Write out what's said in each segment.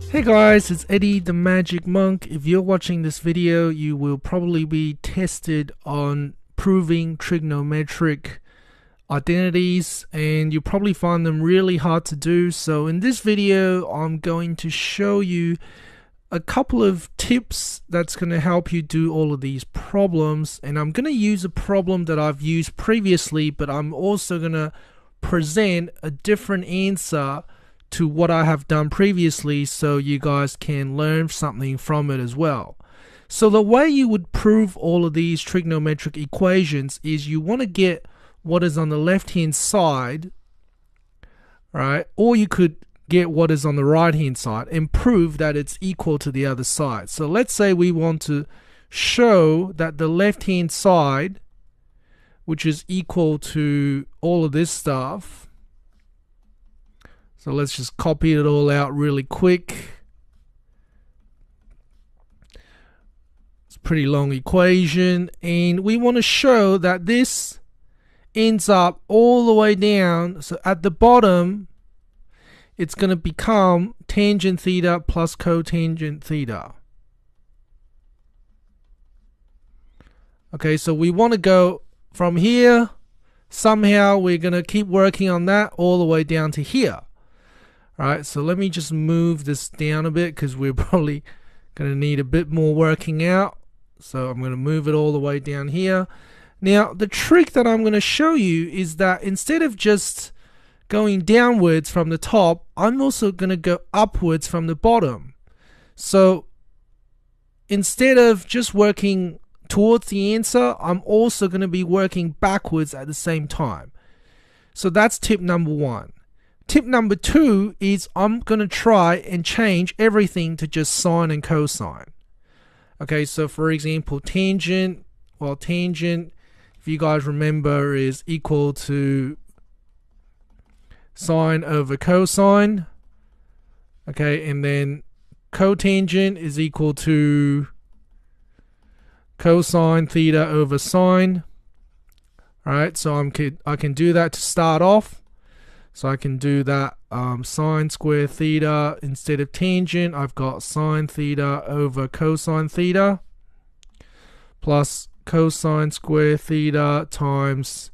Hey guys, it's Eddie the Magic Monk. If you're watching this video, you will probably be tested on proving trigonometric identities, and you probably find them really hard to do. So in this video, I'm going to show you a couple of tips that's going to help you do all of these problems, and I'm going to use a problem that I've used previously, but I'm also going to present a different answer to what I have done previously so you guys can learn something from it as well. So the way you would prove all of these trigonometric equations is you want to get what is on the left hand side, right? Or you could get what is on the right hand side and prove that it's equal to the other side. So let's say we want to show that the left hand side, which is equal to all of this stuff. So let's just copy it all out really quick. It's a pretty long equation, and we want to show that this ends up all the way down. So at the bottom, it's going to become tangent theta plus cotangent theta. Okay, so we want to go from here. Somehow we're going to keep working on that all the way down to here. Alright, so let me just move this down a bit because we're probably going to need a bit more working out. So I'm going to move it all the way down here. Now, the trick that I'm going to show you is that instead of just going downwards from the top, I'm also going to go upwards from the bottom. So instead of just working towards the answer, I'm also going to be working backwards at the same time. So that's tip number one. Tip number two is I'm going to try and change everything to just sine and cosine. Okay, so for example, tangent, if you guys remember, is equal to sine over cosine. Okay, and then cotangent is equal to cosine theta over sine. Alright, so I can do that to start off. So I can do that sine square theta instead of tangent. I've got sine theta over cosine theta plus cosine square theta times,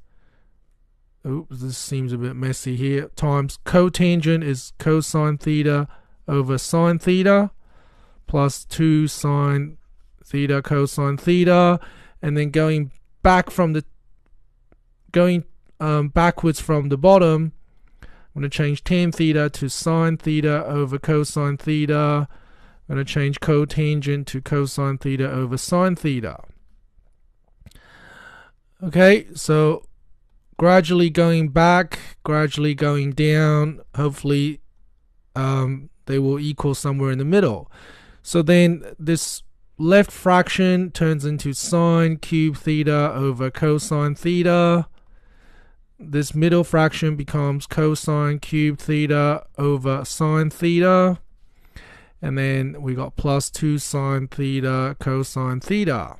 oops, this seems a bit messy here, times cotangent is cosine theta over sine theta plus 2 sine theta cosine theta, and then going backwards from the bottom, I'm going to change tan theta to sine theta over cosine theta. I'm going to change cotangent to cosine theta over sine theta. Okay, so gradually going back, gradually going down, hopefully they will equal somewhere in the middle. So then this left fraction turns into sine cube theta over cosine theta. This middle fraction becomes cosine cube theta over sine theta. And then we got plus 2 sine theta cosine theta.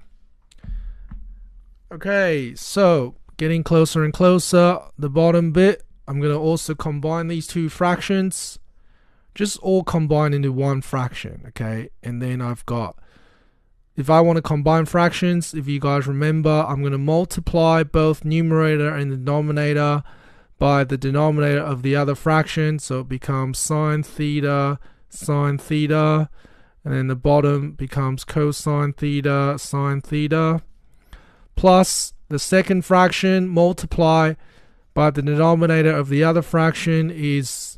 Okay, so getting closer and closer. The bottom bit, I'm going to also combine these two fractions. Just all combine into one fraction, okay? And then I've got, if I want to combine fractions, if you guys remember, I'm going to multiply both numerator and the denominator by the denominator of the other fraction. So it becomes sine theta, and then the bottom becomes cosine theta, sine theta, plus the second fraction, multiply by the denominator of the other fraction is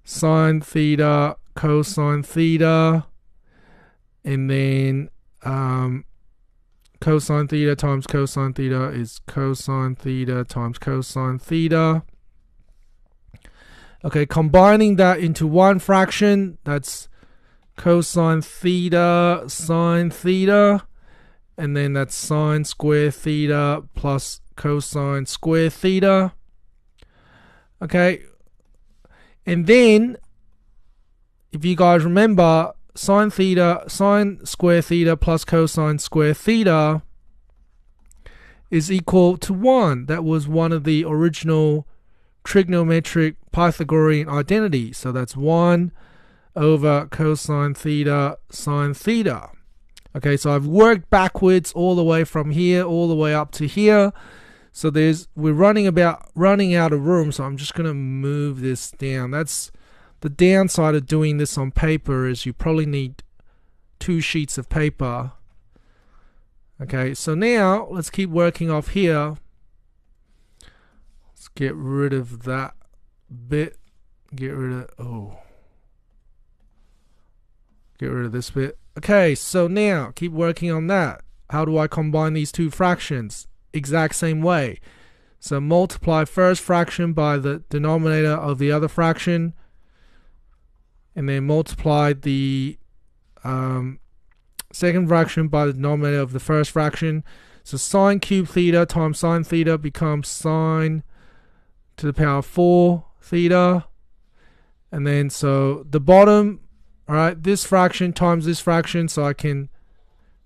sine theta, cosine theta, and then cosine theta times cosine theta is cosine theta times cosine theta. Okay, combining that into one fraction, that's cosine theta sine theta, and then that's sine square theta plus cosine square theta. Okay, and then if you guys remember, sine square theta plus cosine square theta is equal to 1. That was one of the original trigonometric Pythagorean identities. So that's 1 over cosine theta sine theta. Okay, so I've worked backwards all the way from here all the way up to here. So we're running out of room, so I'm just gonna move this down. That's the downside of doing this on paper, is you probably need 2 sheets of paper. Okay, so now let's keep working off here. Let's get rid of that bit. Get rid of this bit. Okay, so now keep working on that. How do I combine these two fractions? Exact same way. So multiply first fraction by the denominator of the other fraction, and then multiply the second fraction by the denominator of the first fraction. So sine cubed theta times sine theta becomes sine to the power 4 theta. And then so the bottom, all right, this fraction times this fraction, so I can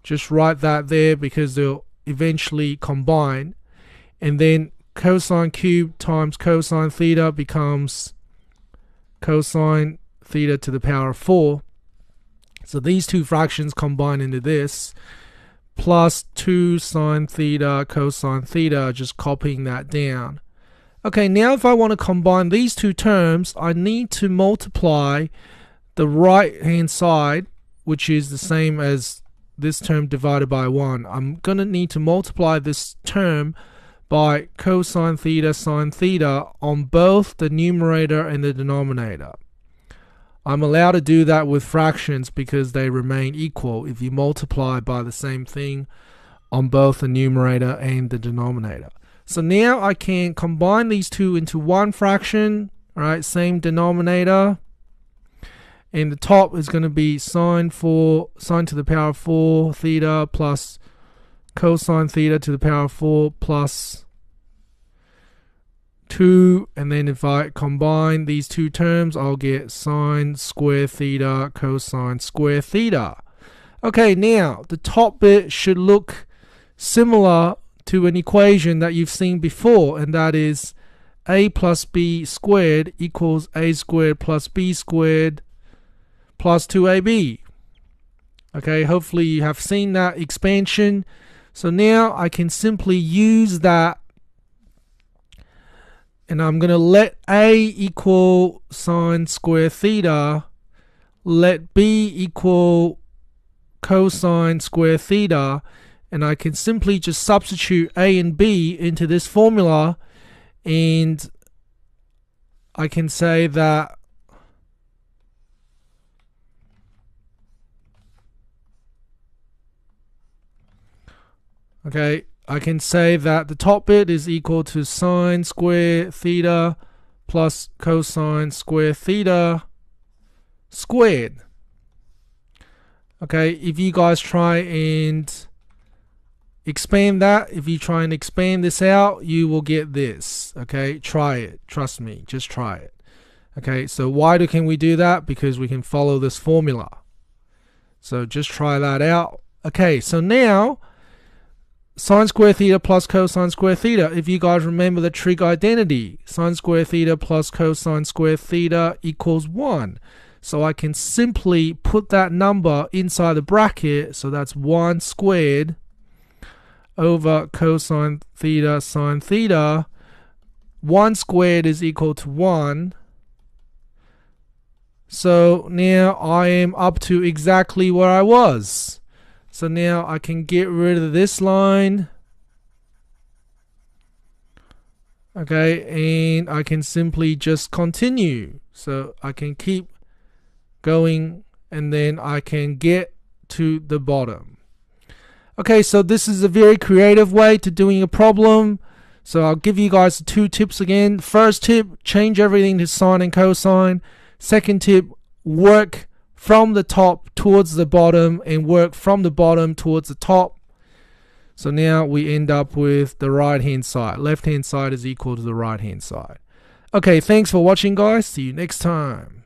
just write that there because they'll eventually combine. And then cosine cubed times cosine theta becomes cosine theta to the power of 4. So these two fractions combine into this, plus 2 sine theta cosine theta, just copying that down. Okay, now if I want to combine these two terms, I need to multiply the right hand side, which is the same as this term divided by 1. I'm going to need to multiply this term by cosine theta sine theta on both the numerator and the denominator. I'm allowed to do that with fractions because they remain equal if you multiply by the same thing on both the numerator and the denominator. So now I can combine these two into one fraction, all right, same denominator. And the top is going to be sine to the power of 4 theta plus cosine theta to the power of 4 plus 2. And then if I combine these two terms, I'll get sine square theta cosine square theta. Okay, now the top bit should look similar to an equation that you've seen before, and that is a plus b squared equals a squared plus b squared plus 2ab. Okay, hopefully you have seen that expansion. So now I can simply use that, and I'm going to let a equal sine square theta, let b equal cosine square theta, and I can simply just substitute a and b into this formula, and I can say that I can say that the top bit is equal to sine square theta plus cosine square theta squared. Okay, if you guys try and expand that, if you try and expand this out, you will get this. Okay, try it. Trust me, just try it. Okay, so why can we do that? Because we can follow this formula. So just try that out. Okay, so now sine square theta plus cosine square theta. If you guys remember the trig identity, sine square theta plus cosine square theta equals 1. So I can simply put that number inside the bracket. So that's 1 squared over cosine theta sine theta. 1 squared is equal to 1. So now I am up to exactly where I was. So now I can get rid of this line. Okay, and I can simply just continue. So I can keep going, and then I can get to the bottom. Okay, so this is a very creative way to doing a problem. So I'll give you guys 2 tips again. First tip, change everything to sine and cosine. Second tip, work from the top towards the bottom and work from the bottom towards the top. So now we end up with the right hand side. Left hand side is equal to the right hand side. Okay, thanks for watching, guys. See you next time.